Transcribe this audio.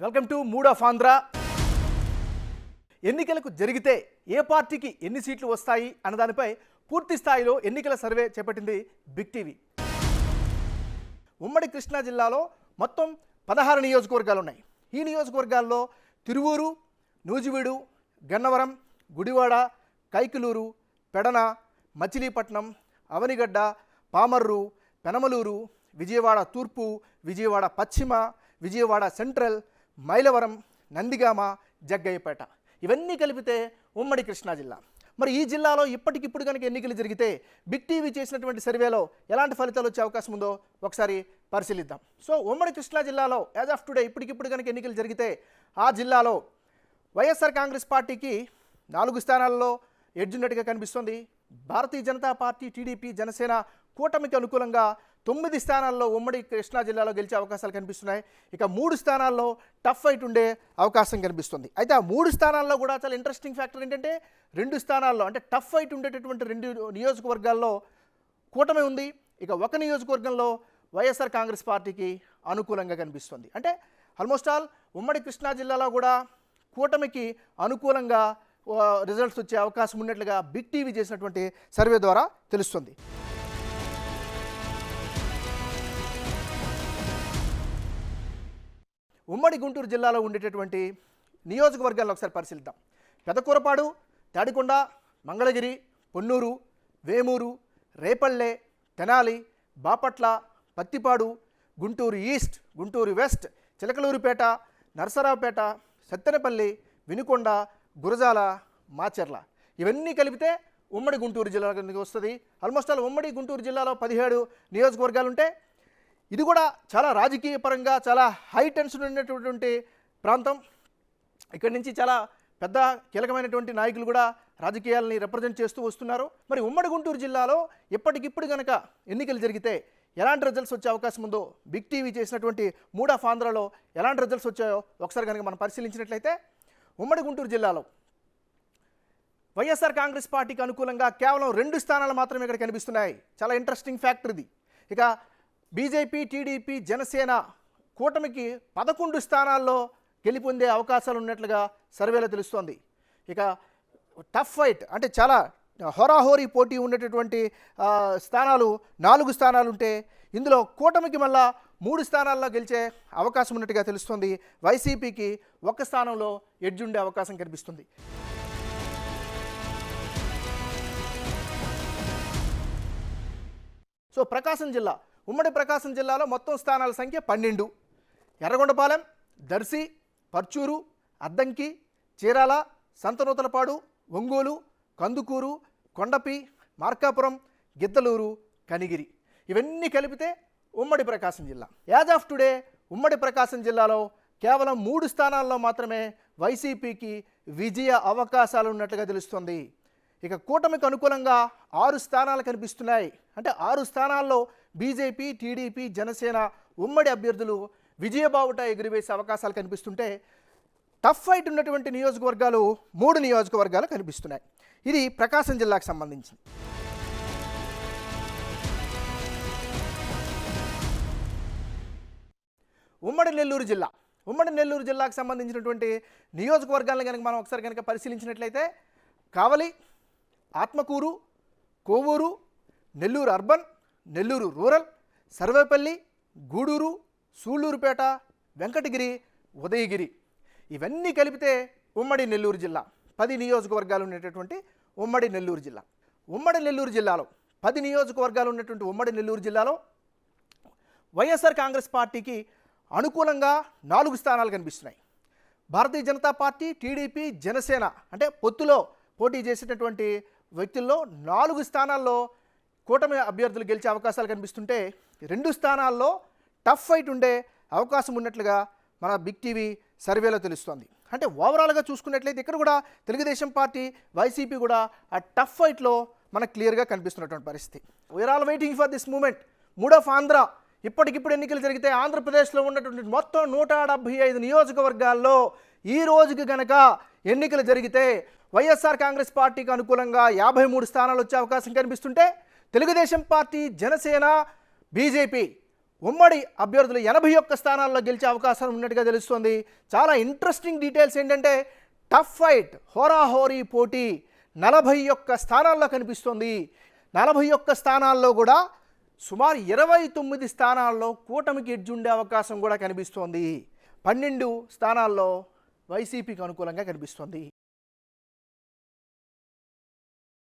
Welcome to mood of Andhra. ఎన్నికలకు జరిగితే ఏ పార్టీకి ఎన్ని సీట్లు వస్తాయి అన్నదానిపై పూర్తి స్థాయిలో ఎన్నికల సర్వే చేపట్టింది బిగ్ టీవీ. ఉమ్మడి కృష్ణా జిల్లాలో మొత్తం 16 నియోజకవర్గాలు ఉన్నాయి. ఈ నియోజకవర్గాల్లో తిరువూరు, నూజివీడు, గన్నవరం, గుడివాడ, కైకలూరు, పెడన, మచిలీపట్నం, అవనిగడ్డ, పామర్రు, పెనమలూరు, విజయవాడ తూర్పు, విజయవాడ పశ్చిమ, విజయవాడ సెంట్రల్, మైలవరం, నందిగామ, జగ్గయ్యపేట ఇవన్నీ కలిపితే ఉమ్మడి కృష్ణా జిల్లా. మరి ఈ జిల్లాలో ఇప్పటికిప్పుడు కనుక ఎన్నికలు జరిగితే బిగ్ టీవీ చేసినటువంటి సర్వేలో ఎలాంటి ఫలితాలు వచ్చే అవకాశం ఉందో ఒకసారి పరిశీలిద్దాం. సో ఉమ్మడి కృష్ణా జిల్లాలో యాజ్ ఆఫ్ టుడే ఇప్పటికిప్పుడు కనుక ఎన్నికలు జరిగితే ఆ జిల్లాలో వైఎస్ఆర్ కాంగ్రెస్ పార్టీకి 4 స్థానాల్లో ఎడ్జ్ ఉన్నట్టుగా కనిపిస్తుంది. భారతీయ జనతా పార్టీ, టీడీపీ, జనసేన కూటమికి అనుకూలంగా 9 స్థానాల్లో ఉమ్మడి కృష్ణా జిల్లాలో గెలిచే అవకాశాలు కనిపిస్తున్నాయి. ఇక 3 స్థానాల్లో టఫ్ ఫైట్ ఉండే అవకాశం కనిపిస్తుంది. అయితే ఆ 3 స్థానాల్లో కూడా చాలా ఇంట్రెస్టింగ్ ఫ్యాక్టర్ ఏంటంటే 2 స్థానాల్లో అంటే టఫ్ ఫైట్ ఉండేటటువంటి 2 నియోజకవర్గాల్లో కూటమి ఉంది. ఇక ఒక నియోజకవర్గంలో వైఎస్ఆర్ కాంగ్రెస్ పార్టీకి అనుకూలంగా కనిపిస్తుంది. అంటే ఆల్మోస్ట్ ఆల్ ఉమ్మడి కృష్ణా జిల్లాలో కూడా కూటమికి అనుకూలంగా రిజల్ట్స్ వచ్చే అవకాశం ఉన్నట్లుగా బిగ్ టీవీ చేసినటువంటి సర్వే ద్వారా తెలుస్తుంది. ఉమ్మడి గుంటూరు జిల్లాలో ఉండేటటువంటి నియోజకవర్గాలను ఒకసారి పరిశీలిద్దాం. పెదకూరపాడు, తాడికొండ, మంగళగిరి, పొన్నూరు, వేమూరు, రేపల్లె, తెనాలి, బాపట్ల, పత్తిపాడు, గుంటూరు ఈస్ట్, గుంటూరు వెస్ట్, చిలకలూరుపేట, నరసరావుపేట, సత్తెనపల్లి, వినుకొండ, గురజాల, మాచెర్ల ఇవన్నీ కలిపితే ఉమ్మడి గుంటూరు జిల్లా కిందకి వస్తుంది. ఆల్మోస్ట్ ఆల్ ఉమ్మడి గుంటూరు జిల్లాలో 17 నియోజకవర్గాలు ఉంటే ఇది కూడా చాలా రాజకీయ పరంగా చాలా హై టెన్షన్ ఉన్నటువంటి ప్రాంతం. ఇక్కడి నుంచి చాలా పెద్ద కీలకమైనటువంటి నాయకులు కూడా రాజకీయాలని రిప్రజెంట్ చేస్తూ వస్తున్నారు. మరి ఉమ్మడి గుంటూరు జిల్లాలో ఇప్పటికిప్పుడు కనుక ఎన్నికలు జరిగితే ఎలాంటి రిజల్ట్స్ వచ్చే అవకాశం ఉందో బిగ్ టీవీ చేసినటువంటి మూడ్ ఆఫ్ ఆంధ్రాలో ఎలాంటి రిజల్ట్స్ వచ్చాయో ఒకసారి కనుక మనం పరిశీలించినట్లయితే ఉమ్మడి గుంటూరు జిల్లాలో వైఎస్ఆర్ కాంగ్రెస్ పార్టీకి అనుకూలంగా కేవలం 2 స్థానాలు మాత్రమే ఇక్కడ కనిపిస్తున్నాయి. చాలా ఇంట్రెస్టింగ్ ఫ్యాక్టర్ ఇది. ఇక బీజేపీ, టీడీపీ, జనసేన కూటమికి 11 స్థానాల్లో గెలుపొందే అవకాశాలు ఉన్నట్లుగా సర్వేలో తెలుస్తోంది. ఇక టఫ్ ఫైట్ అంటే చాలా హోరాహోరీ పోటీ ఉండేటటువంటి స్థానాలు 4 స్థానాలు ఉంటే ఇందులో కూటమికి మళ్ళా 3 స్థానాల్లో గెలిచే అవకాశం ఉన్నట్టుగా తెలుస్తుంది. వైసీపీకి 1 స్థానంలో ఎడ్జ్ ఉండే అవకాశం కనిపిస్తుంది. సో ప్రకాశం జిల్లా, ఉమ్మడి ప్రకాశం జిల్లాలో మొత్తం స్థానాల సంఖ్య 12. ఎర్రగొండపాలెం, దర్శి, పర్చూరు, అద్దంకి, చీరాల, సంతనూతలపాడు, ఒంగోలు, కందుకూరు, కొండపి, మార్కాపురం, గిద్దలూరు, కనిగిరి ఇవన్నీ కలిపితే ఉమ్మడి ప్రకాశం జిల్లా. యాజ్ ఆఫ్ టుడే ఉమ్మడి ప్రకాశం జిల్లాలో కేవలం 3 స్థానాల్లో మాత్రమే వైసీపీకి విజయ అవకాశాలు ఉన్నట్లుగా తెలుస్తుంది. ఇక కూటమికి అనుకూలంగా 6 స్థానాలు కనిపిస్తున్నాయి. అంటే 6 స్థానాల్లో బీజేపీ, టీడీపీ, జనసేన ఉమ్మడి అభ్యర్థులు విజయబావుట ఎగురవేసే అవకాశాలు కనిపిస్తుంటే టఫ్ ఫైట్ ఉన్నటువంటి నియోజకవర్గాలు 3 నియోజకవర్గాలు కనిపిస్తున్నాయి. ఇది ప్రకాశం జిల్లాకు సంబంధించింది. ఉమ్మడి నెల్లూరు జిల్లా, ఉమ్మడి నెల్లూరు జిల్లాకు సంబంధించినటువంటి నియోజకవర్గాలను కనుక మనం ఒకసారి కనుక పరిశీలించినట్లయితే కావలి, ఆత్మకూరు, కోవూరు, నెల్లూరు అర్బన్, నెల్లూరు రూరల్, సర్వేపల్లి, గూడూరు, సూళ్లూరుపేట, వెంకటగిరి, ఉదయగిరి ఇవన్నీ కలిపితే ఉమ్మడి నెల్లూరు జిల్లా. 10 నియోజకవర్గాలు ఉండేటటువంటి ఉమ్మడి నెల్లూరు జిల్లా. ఉమ్మడి నెల్లూరు జిల్లాలో 10 నియోజకవర్గాలు ఉన్నటువంటి ఉమ్మడి నెల్లూరు జిల్లాలో వైఎస్ఆర్ కాంగ్రెస్ పార్టీకి అనుకూలంగా 4 స్థానాలు కనిపిస్తున్నాయి. భారతీయ జనతా పార్టీ, టీడీపీ, జనసేన అంటే పొత్తులో పోటీ చేసేటటువంటి వ్యక్తుల్లో 4 స్థానాల్లో కూటమి అభ్యర్థులు గెలిచే అవకాశాలు కనిపిస్తుంటే 2 స్థానాల్లో టఫ్ ఫైట్ ఉండే అవకాశం ఉన్నట్లుగా మన బిగ్ టీవీ సర్వేలో తెలుస్తోంది. అంటే ఓవరాల్గా చూసుకున్నట్లయితే ఇక్కడ కూడా తెలుగుదేశం పార్టీ, వైసీపీ కూడా ఆ టఫ్ ఫైట్లో మనకు క్లియర్గా కనిపిస్తున్నటువంటి పరిస్థితి. We're all waiting for this moment. Mood of Andhra. ఇప్పటికిప్పుడు ఎన్నికలు జరిగితే ఆంధ్రప్రదేశ్లో ఉన్నటువంటి మొత్తం 175 నియోజకవర్గాల్లో ఈ రోజుకి గనక ఎన్నికలు జరిగితే వైఎస్ఆర్ కాంగ్రెస్ పార్టీకి అనుకూలంగా 53 స్థానాలు వచ్చే అవకాశం కనిపిస్తుంటే తెలుగుదేశం పార్టీ, జనసేన, బీజేపీ ఉమ్మడి అభ్యర్థులు 81 స్థానాల్లో గెలిచే అవకాశం ఉన్నట్టుగా తెలుస్తోంది. చాలా ఇంట్రెస్టింగ్ డీటెయిల్స్ ఏంటంటే టఫ్ ఫైట్, హోరాహోరీ పోటీ 41 స్థానాల్లో కనిపిస్తోంది. 41 స్థానాల్లో కూడా సుమారు 29 స్థానాల్లో కూటమికి ఎడ్జ్ ఉండే అవకాశం కూడా కనిపిస్తోంది. 12 స్థానాల్లో వైసీపీకి అనుకూలంగా కనిపిస్తోంది.